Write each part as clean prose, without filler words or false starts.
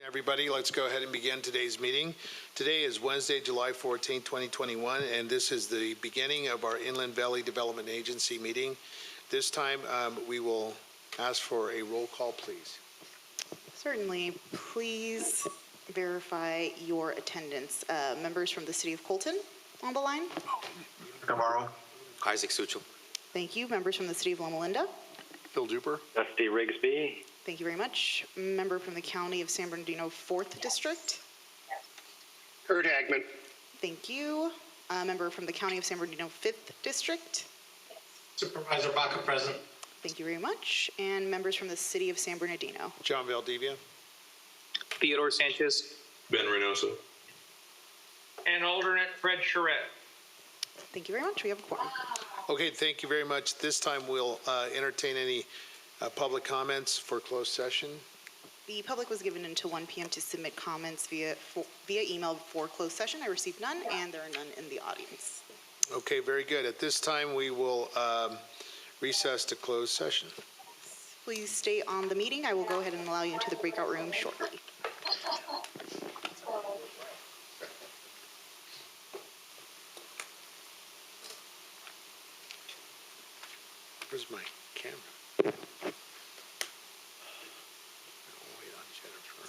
Everybody, let's go ahead and begin today's meeting. Today is Wednesday, July 14, 2021, and this is the beginning of our Inland Valley Development Agency meeting. This time, we will ask for a roll call, please. Certainly. Please verify your attendance. Members from the City of Colton on the line. Tomorrow. Isaac Suchel. Thank you. Members from the City of Loma Linda. Phil Duper. Dusty Rigsby. Thank you very much. Member from the County of San Bernardino, 4th District. Kurt Hagman. Thank you. Member from the County of San Bernardino, 5th District. Supervisor Baca present. Thank you very much. And members from the City of San Bernardino. John Valdivia. Theodore Sanchez. Ben Reynoso. And alternate Fred Charette. Thank you very much. We have a quorum. Okay, thank you very much. This time we'll entertain any public comments for closed session. The public was given until 1 p.m. to submit comments via email for closed session. I received none, and there are none in the audience. Okay, very good. At this time, we will recess to closed session. Please stay on the meeting. I will go ahead and allow you into the breakout room shortly. Where's my camera? I'll wait on Jennifer.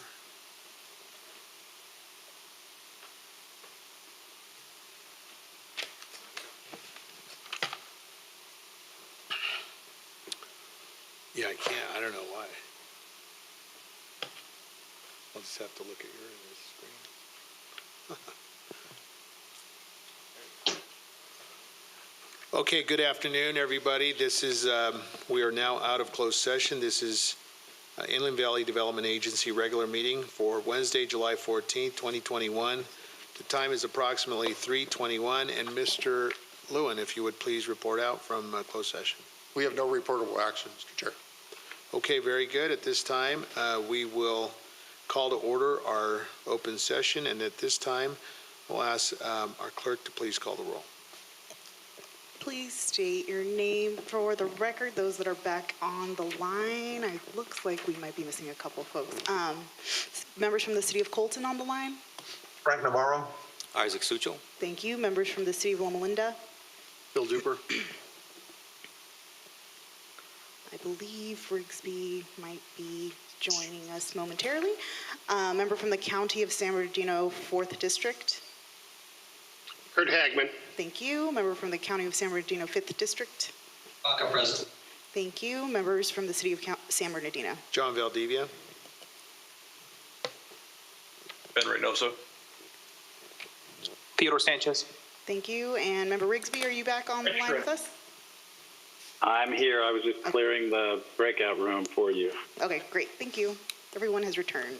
Yeah, I can't. I don't know why. I'll just have to look at your screen. Okay, good afternoon, everybody. This is, we are now out of closed session. This is Inland Valley Development Agency regular meeting for Wednesday, July 14th, 2021. The time is approximately 3:21, and Mr. Lewin, if you would please report out from closed session. We have no reportable action, Mr. Chair. Okay, very good. At this time, we will call to order our open session, and at this time, we'll ask our clerk to please call the roll. Please state your name for the record. Those that are back on the line, it looks like we might be missing a couple folks. Members from the City of Colton on the line. Frank Navarro. Isaac Suchel. Thank you. Members from the City of Loma Linda. Phil Duper. I believe Rigsby might be joining us momentarily. Member from the County of San Bernardino, 4th District. Kurt Hagman. Thank you. Member from the County of San Bernardino, 5th District. Baca present. Thank you. Members from the City of San Bernardino. John Valdivia. Ben Reynoso. Theodore Sanchez. Thank you. And Member Rigsby, are you back on the line with us? I'm here. I was just clearing the breakout room for you. Okay, great. Thank you. Everyone has returned.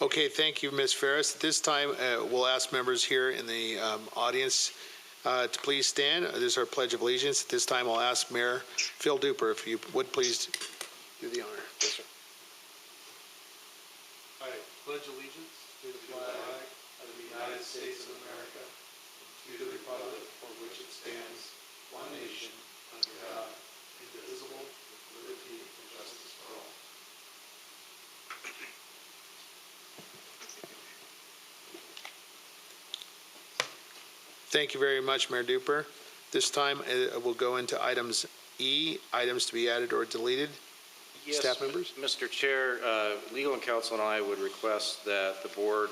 Okay, thank you, Ms. Ferris. At this time, we'll ask members here in the audience to please stand. This is our Pledge of Allegiance. At this time, I'll ask Mayor Phil Duper if you would please do the honor. Yes, sir. All right, pledge allegiance to the flag of the United States of America, to the republic for which it stands, one nation, under God, indivisible, with liberty and justice for all. Thank you very much, Mayor Duper. This time, we'll go into items E, items to be added or deleted. Yes, Staff members? Mr. Chair, Legal and Counsel and I would request that the board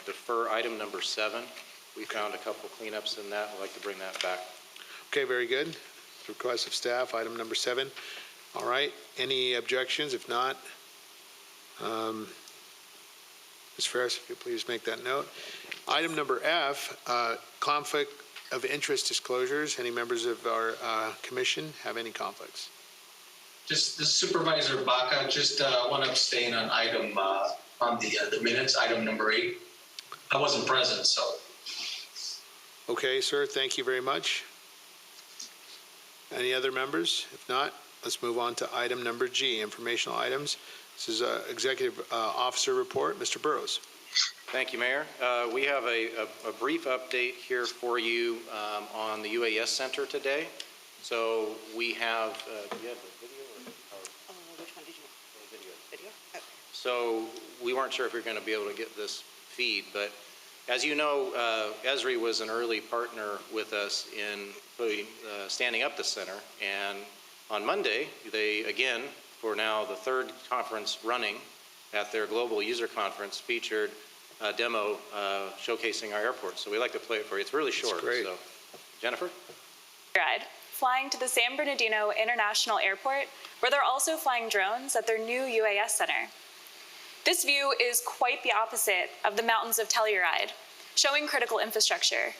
defer item number 7. We found a couple cleanups in that. We'd like to bring that back. Okay, very good. Request of staff, item number 7. All right, any objections? If not, Ms. Ferris, if you please make that note. Item number F, conflict of interest disclosures. Any members of our commission have any conflicts? Just the Supervisor Baca, just want to abstain on item on the minutes, item number 8. I wasn't present, so. Okay, sir, thank you very much. Any other members? If not, let's move on to item number G, informational items. This is Executive Officer Report. Mr. Burrows. Thank you, Mayor. We have a brief update here for you on the UAS Center today. So we have, do you have the video? Or which one did you want? video? Video? Oh. So we weren't sure if we were going to be able to get this feed, but as you know, Esri was an early partner with us in standing up the center, and on Monday, they again, for now the third conference running at their global user conference, featured a demo showcasing our airport. So we'd like to play it for you. It's really short. great. So, Jennifer? Ride, flying to the San Bernardino International Airport, where they're also flying drones at their new UAS center. This view is quite the opposite of the mountains of Telluride, showing critical infrastructure.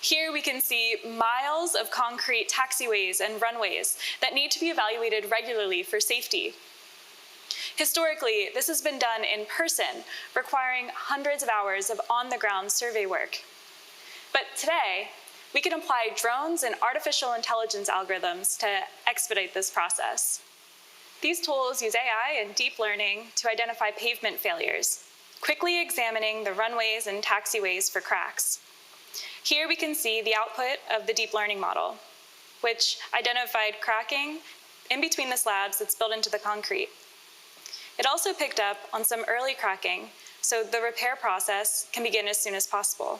Here we can see miles of concrete taxiways and runways that need to be evaluated regularly for safety. Historically, this has been done in person, requiring hundreds of hours of on-the-ground survey work. But today, we can apply drones and artificial intelligence algorithms to expedite this process. These tools use AI and deep learning to identify pavement failures, quickly examining the runways and taxiways for cracks. Here we can see the output of the deep learning model, which identified cracking in between the slabs that's built into the concrete. It also picked up on some early cracking, so the repair process can begin as soon as possible.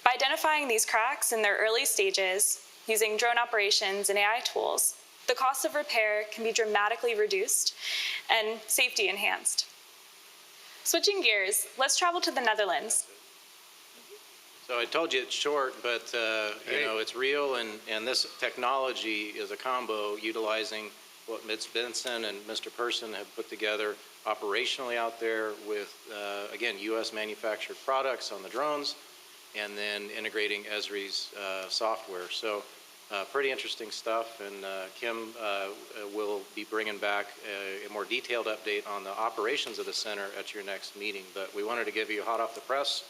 By identifying these cracks in their early stages, using drone operations and AI tools, the cost of repair can be dramatically reduced and safety enhanced. Switching gears, let's travel to the Netherlands. So I told you it's short, but you know, it's real, and this technology is a combo utilizing what Ms. Benson and Mr. Person have put together operationally out there with, again, U.S. manufactured products on the drones, and then integrating Esri's software. So pretty interesting stuff, and Kim will be bringing back a more detailed update on the operations of the center at your next meeting. But we wanted to give you hot off the press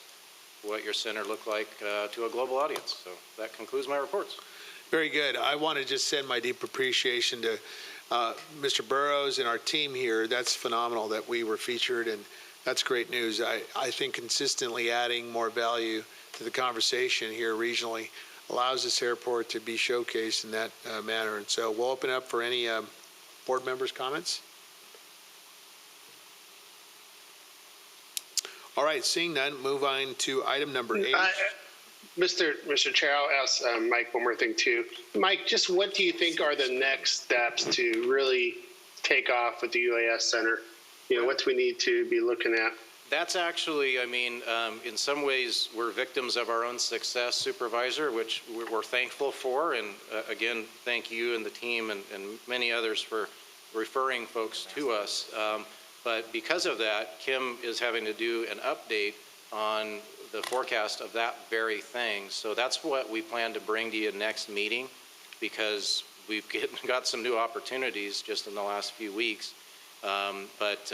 what your center looked like to a global audience. So that concludes my reports. Very good. I want to just send my deep appreciation to Mr. Burrows and our team here. That's phenomenal that we were featured, and that's great news. I think consistently adding more value to the conversation here regionally allows this airport to be showcased in that manner. And so we'll open up for any board members' comments. All right, seeing none, move on to item number 8. Mr. Chair, I'll ask Mike one more thing too. Mike, just what do you think are the next steps to really take off with the UAS Center? You know, what do we need to be looking at? That's actually, I mean, in some ways, we're victims of our own success, Supervisor, which we're thankful for. And again, thank you and the team and many others for referring folks to us. But because of that, Kim is having to do an update on the forecast of that very thing. So that's what we plan to bring to you next meeting, because we've got some new opportunities just in the last few weeks. But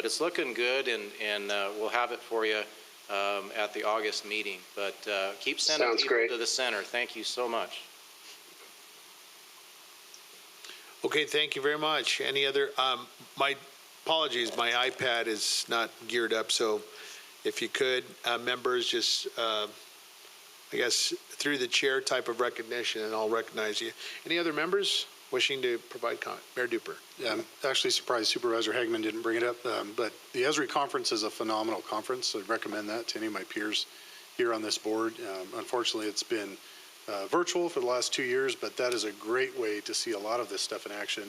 it's looking good, and we'll have it for you at the August meeting. But keep sending Sounds people great. to the center. Thank you so much. Okay, thank you very much. Any other, my apologies, my iPad is not geared up, so if you could, members, just, I guess, through the chair type of recognition, and I'll recognize you. Any other members wishing to provide comment? Mayor Duper. Yeah, I'm actually surprised Supervisor Hagman didn't bring it up, but the Esri conference is a phenomenal conference. I'd recommend that to any of my peers here on this board. Unfortunately, it's been virtual for the last 2 years, but that is a great way to see a lot of this stuff in action.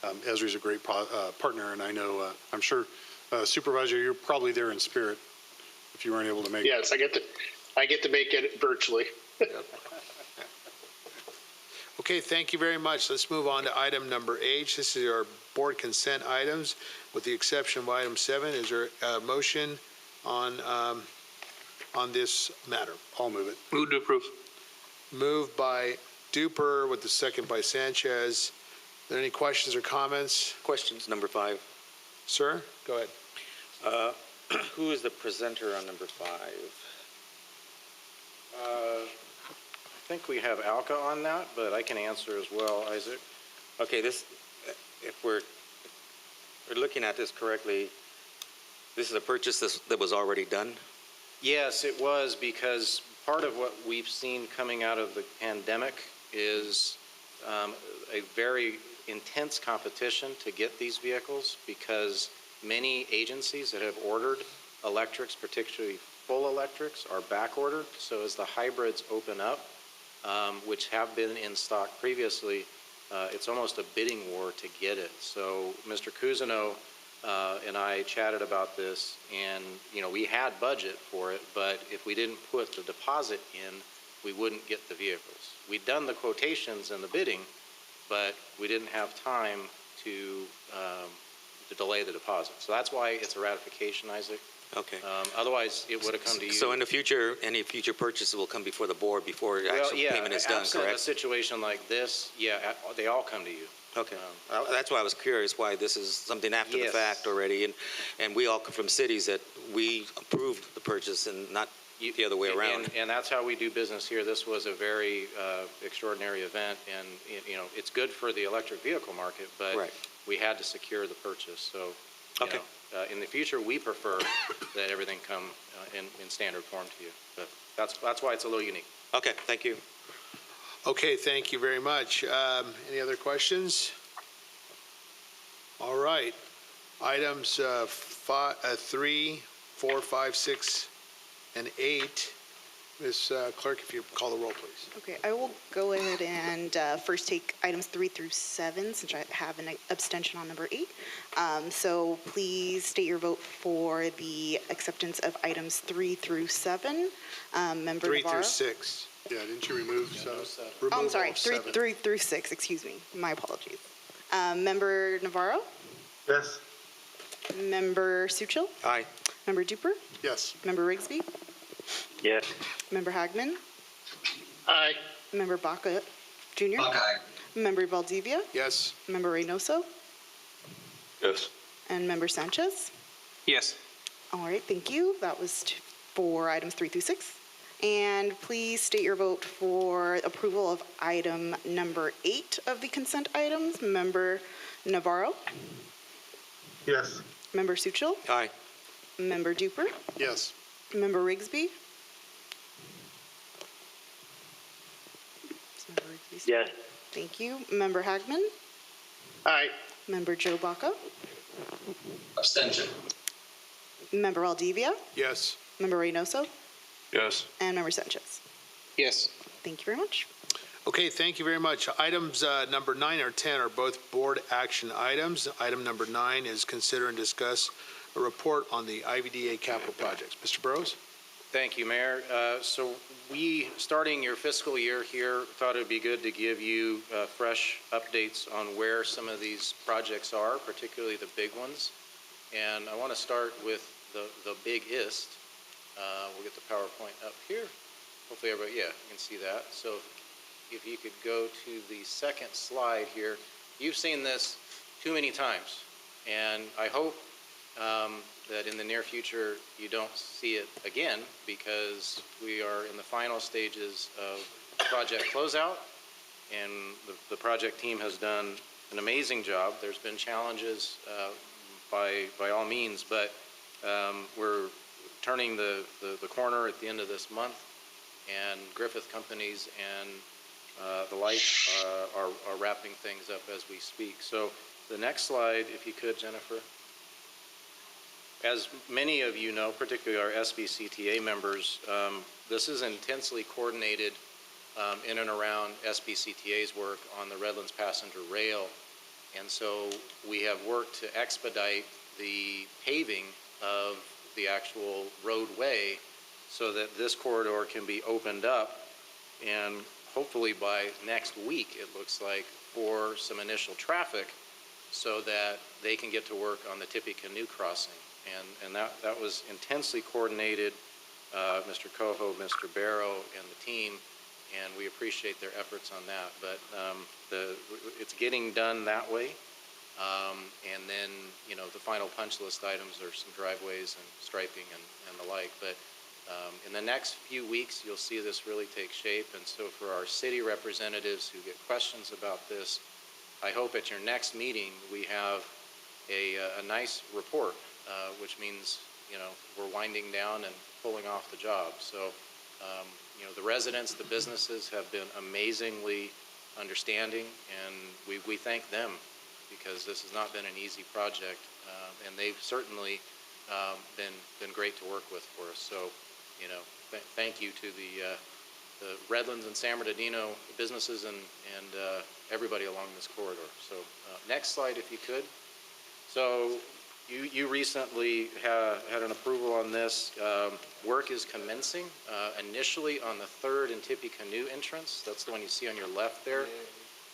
And Esri's a great partner, and I know, I'm sure, Supervisor, you're probably there in spirit if you weren't able to make it. Yes, I get to make it virtually. Okay, thank you very much. Let's move on to item number 8. This is our board consent items, with the exception of item 7. Is there a motion on this matter? I'll move it. Move to approve. Moved by Duper with the second by Sanchez. Are there any questions or comments? Questions, number 5. Sir, go ahead. Who is the presenter on number 5? I think we have Alka on that, but I can answer as well, Isaac. Okay, this, if we're looking at this correctly, this is a purchase that was already done? Yes, it was, because part of what we've seen coming out of the pandemic is a very intense competition to get these vehicles, because Many agencies that have ordered electrics, particularly full electrics, are back ordered. So as the hybrids open up, which have been in stock previously, it's almost a bidding war to get it. So Mr. Cousineau and I chatted about this, and we had budget for it, but if we didn't put the deposit in, we wouldn't get the vehicles. We'd done the quotations and the bidding, but we didn't have time to delay the deposit. So that's why it's a ratification, Isaac. Okay. Otherwise, it would have come to you. So in the future, any future purchases will come before the board before actual payment is done, absent correct? a situation like this, they all come to you. Okay. That's why I was curious why this is something after the Yes. fact already. And we all come from cities that we approved the purchase and not the other way around. And that's how we do business here. This was a very extraordinary event, and it's good for the electric vehicle market, but Right. we had to secure the purchase. So, Okay. in the future, we prefer that everything come in standard form to you. But that's why it's a little unique. Okay, thank you. Okay, thank you very much. Any other questions? All right. Items 3, 4, 5, 6, and 8. Ms. Clerk, if you call the roll, please. Okay, I will go ahead and first take items 3 through 7, since I have an abstention on number 8. So please state your vote for the acceptance of items 3 through 7. Member 3 Navarro? through 6. Yeah, didn't you remove Oh, I'm Removal sorry, of 3 7. through 6, excuse me. My apologies. Member Navarro? Yes. Member Suchil? Aye. Member Duper? Yes. Member Rigsby? Yes. Member Hagman? Aye. Member Baca Jr.? Buckeye. Member Valdivia? Yes. Member Reynoso? Yes. And Member Sanchez? Yes. All right, thank you. That was for items 3 through 6. And please state your vote for approval of item number 8 of the consent items. Member Navarro? Yes. Member Suchil? Aye. Member Duper? Yes. Member Rigsby? Is Member Rigsby still- Yes. Thank you. Member Hagman? Aye. Member Joe Baca? Abstention. Member Valdivia? Yes. Member Reynoso? Yes. And Member Sanchez? Yes. Thank you very much. Okay, thank you very much. Items number 9 or 10 are both board action items. Item number 9 is consider and discuss a report on the IVDA capital projects. Mr. Burrows? Thank you, Mayor. So we, starting your fiscal year here, thought it'd be good to give you fresh updates on where some of these projects are, particularly the big ones. And I want to start with the biggest. We'll get the PowerPoint up here. Hopefully everybody, you can see that. So if you could go to the second slide here. You've seen this too many times, and I hope that in the near future you don't see it again, because we are in the final stages of project closeout, and the project team has done an amazing job. There's been challenges by all means, but we're turning the corner at the end of this month, and Griffith Companies and the like are wrapping things up as we speak. So the next slide, if you could, Jennifer. As many of you know, particularly our SBCTA members, this is intensely coordinated in and around SBCTA's work on the Redlands Passenger Rail. And so we have worked to expedite the paving of the actual roadway so that this corridor can be opened up, and hopefully by next week, it looks like, for some initial traffic so that they can get to work on the Tippecanoe crossing. And that was intensely coordinated, Mr. Coho, Mr. Barrow, and the team, and we appreciate their efforts on that. But it's getting done that way. And then, the final punch list items are some driveways and striping and the like. But in the next few weeks, you'll see this really take shape. And so for our city representatives who get questions about this, I hope at your next meeting we have a nice report, which means, we're winding down and pulling off the job. So, the residents, the businesses have been amazingly understanding, and we thank them because this has not been an easy project, and they've certainly been great to work with for us. So, thank you to the Redlands and San Bernardino businesses and everybody along this corridor. So, next slide, if you could. So, you recently had an approval on this. Work is commencing initially on the 3rd and Tippecanoe entrance. That's the one you see on your left there.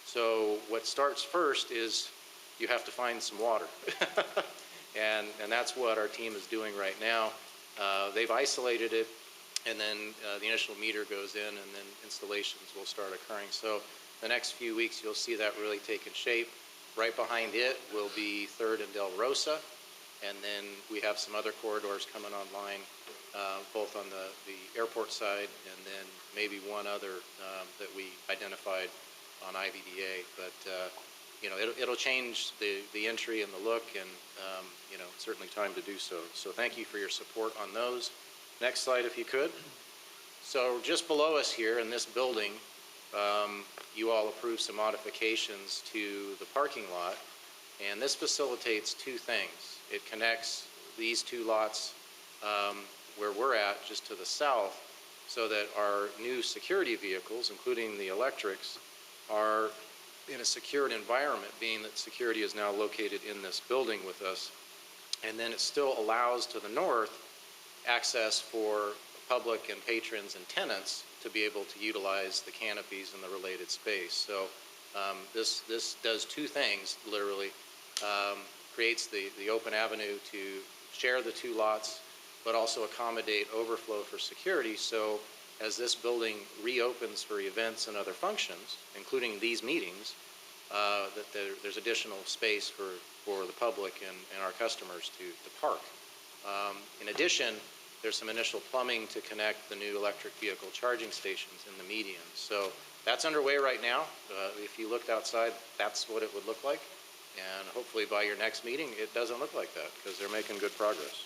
So what starts first is you have to find some water. and that's what our team is doing right now. They've isolated it, and then the initial meter goes in, and then installations will start occurring. So the next few weeks, you'll see that really taking shape. Right behind it will be 3rd and Del Rosa, and then we have some other corridors coming online, both on the airport side and then maybe one other that we identified on IVDA. But it'll change the entry and the look, and certainly time to do so. So thank you for your support on those. Next slide, if you could. So just below us here in this building, you all approved some modifications to the parking lot, and this facilitates two things. It connects these two lots where we're at, just to the south, so that our new security vehicles, including the electrics, are in a secured environment, being that security is now located in this building with us. And then it still allows to the north access for public and patrons and tenants to be able to utilize the canopies and the related space. So this does two things, literally. Creates the open avenue to share the two lots, but also accommodate overflow for security. So as this building reopens for events and other functions, including these meetings, that there's additional space for the public and our customers to park. In addition, there's some initial plumbing to connect the new electric vehicle charging stations in the median. So that's underway right now. If you looked outside, that's what it would look like. And hopefully by your next meeting, it doesn't look like that, because they're making good progress.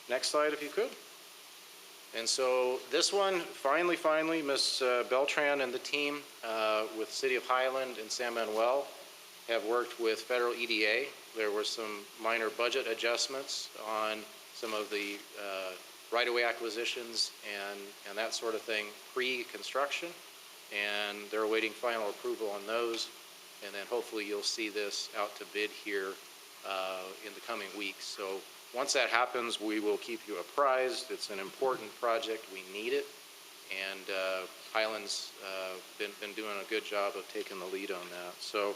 Next slide, if you could. And so this one, finally, Ms. Beltran and the team with City of Highland and San Manuel have worked with federal EDA. There were some minor budget adjustments on some of the right-of-way acquisitions and that sort of thing pre-construction, and they're awaiting final approval on those. And then hopefully you'll see this out to bid here in the coming weeks. So once that happens, we will keep you apprised. It's an important project. We need it. And Highland's been doing a good job of taking the lead on that. So,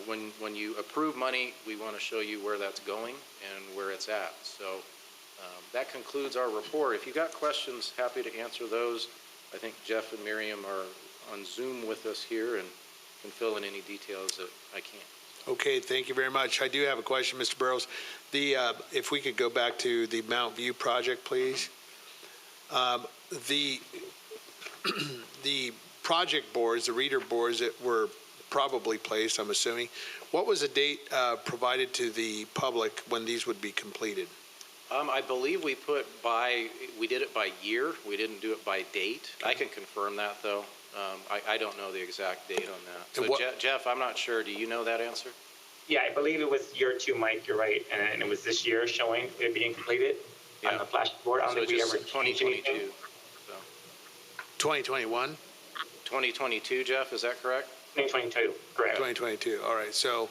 when you approve money, we want to show you where that's going and where it's at. So that concludes our report. If you've got questions, happy to answer those. I think Jeff and Miriam are on Zoom with us here and can fill in any details that I can. Okay, thank you very much. I do have a question, Mr. Burrows. If we could go back to the Mount View project, please. The project boards, the reader boards that were probably placed, I'm assuming, what was the date provided to the public when these would be completed? I believe we did it by year. We didn't do it by date. Okay. I can confirm that, though. I don't know the exact date on that. So Jeff, I'm not sure. Do you know that answer? Yeah, I believe it was year 2, Mike. You're right. And it was this year showing it being completed on the flash board. I don't think we ever 2022. So. 2021? 2022, Jeff, is that correct? 2022, correct. 2022. All right. So,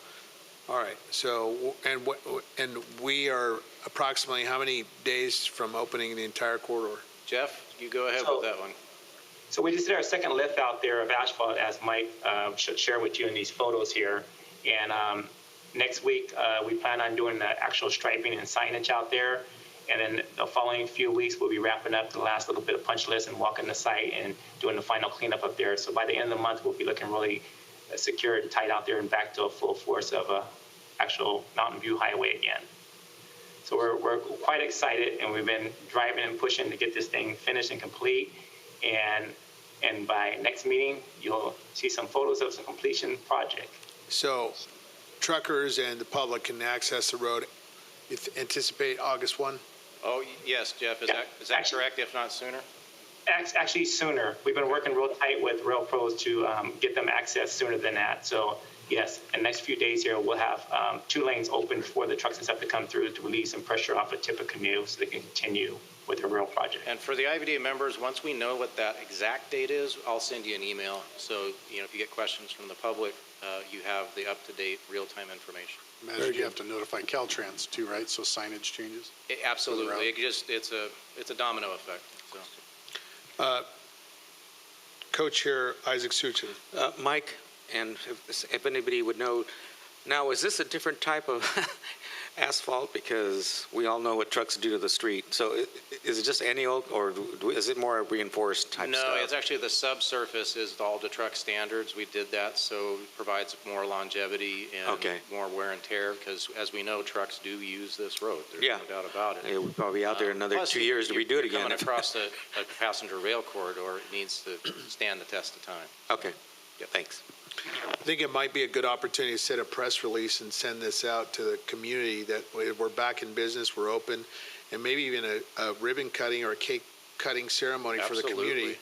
and we are approximately how many days from opening the entire corridor? Jeff, you go ahead with that one. So we just did our second lift out there of asphalt, as Mike should share with you in these photos here. And next week, we plan on doing the actual striping and signage out there. And then the following few weeks, we'll be wrapping up the last little bit of punch list and walking the site and doing the final cleanup up there. So by the end of the month, we'll be looking really secure and tight out there and back to a full force of actual Mountain View Highway again. So we're quite excited, and we've been driving and pushing to get this thing finished and complete. And by next meeting, you'll see some photos of the completion project. So truckers and the public can access the road, anticipate August 1? Oh, yes, Jeff. Is that correct, if not sooner? Actually, sooner. We've been working real tight with Rail Pros to get them access sooner than that. So, Yes, and next few days here, we'll have 2 lanes open for the trucks and stuff to come through to relieve some pressure off a tip of canoe so they can continue with their rail project. And for the IVDA members, once we know what that exact date is, I'll send you an email. So, if you get questions from the public, you have the up-to-date, real-time information. Imagine you have to notify Caltrans too, right? So signage changes? Absolutely. It's a domino effect. So. Co-Chair Isaac Suchin. Mike, and if anybody would know, now, is this a different type of asphalt? Because we all know what trucks do to the street. So is it just any old, or is it more reinforced type stuff? No, it's actually the subsurface is all to truck standards. We did that, so it provides more longevity and more wear and tear, because as we know, trucks do use this road. There's no doubt about it. It would probably be out there another Plus, 2 years to redo it again. Coming across a passenger rail corridor, it needs to stand the test of time. Okay, thanks. I think it might be a good opportunity to set a press release and send this out to the community that we're back in business, we're open, and maybe even a ribbon cutting or a cake cutting ceremony for the community.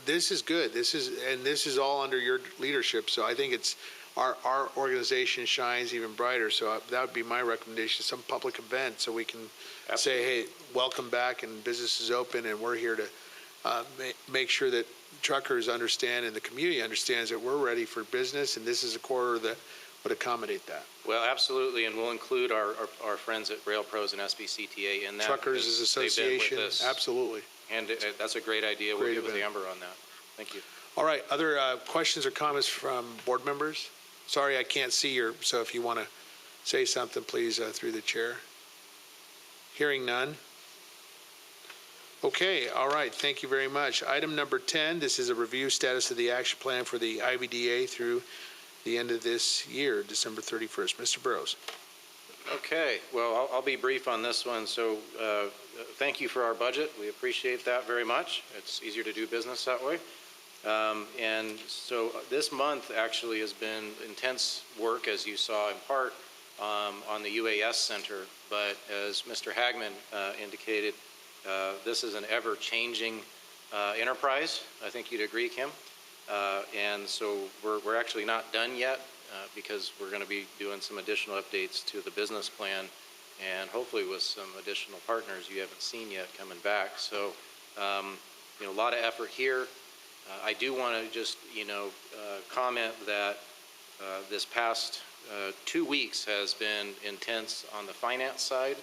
This is good. This is all under your leadership. So I think it's our organization shines even brighter. So that would be my recommendation: some public event, so we can say, "Hey, welcome back, and business is open, and we're here to make sure that truckers understand and the community understands that we're ready for business, and this is a corridor that would accommodate that." Well, absolutely, and we'll include our friends at Rail Pros and SBCTA in that. Truckers Association, absolutely. And that's a great idea. We'll get with Amber on that. Thank you. All right, other questions or comments from board members? Sorry, I can't see so if you want to say something, please, through the chair. Hearing none. Okay, all right, thank you very much. Item number 10, this is a review status of the action plan for the IVDA through the end of this year, December 31st. Mr. Burrows. Okay, well, I'll be brief on this one. So thank you for our budget. We appreciate that very much. It's easier to do business that way. And so this month actually has been intense work, as you saw in part, on the UAS Center. But as Mr. Hagman indicated, this is an ever-changing enterprise. I think you'd agree, Kim. And so we're actually not done yet because we're going to be doing some additional updates to the business plan, and hopefully with some additional partners you haven't seen yet coming back. So, a lot of effort here. I do want to just, comment that this past 2 weeks has been intense on the finance side.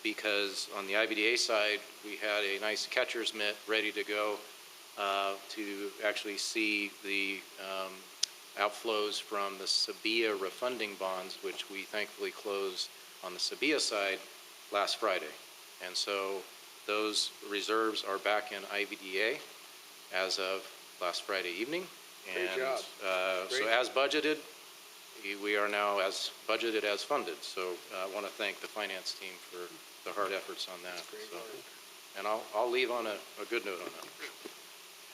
Because on the IVDA side, we had a nice catcher's mitt ready to go to actually see the outflows from the Sabia refunding bonds, which we thankfully closed on the Sabia side last Friday. And so those reserves are back in IVDA as of last Friday evening. Great job. So as budgeted, we are now as budgeted as funded. So I want to thank the finance team for the hard efforts on that. So, and I'll leave on a good note on that.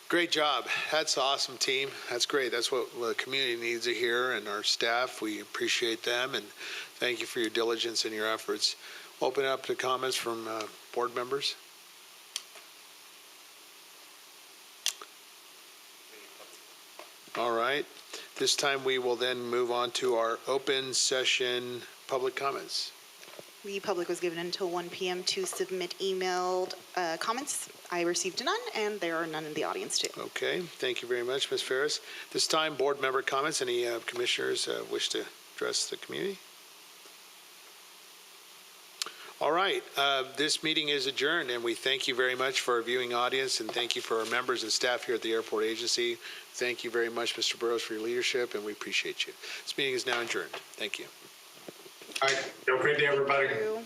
Great job. That's awesome, team. That's great. That's what the community needs to hear, and our staff, we appreciate them, and thank you for your diligence and your efforts. Open up to comments from board members. All right. This time we will then move on to our open session public comments. The public was given until 1 p.m. to submit emailed comments. I received none, and there are none in the audience, too. Okay, thank you very much, Ms. Ferris. This time, board member comments. Any commissioners wish to address the community? All right, this meeting is adjourned, and we thank you very much for our viewing audience, and thank you for our members and staff here at the airport agency. Thank you very much, Mr. Burrows, for your leadership, and we appreciate you. This meeting is now adjourned. Thank you. All right, have a great day, everybody. Thank you.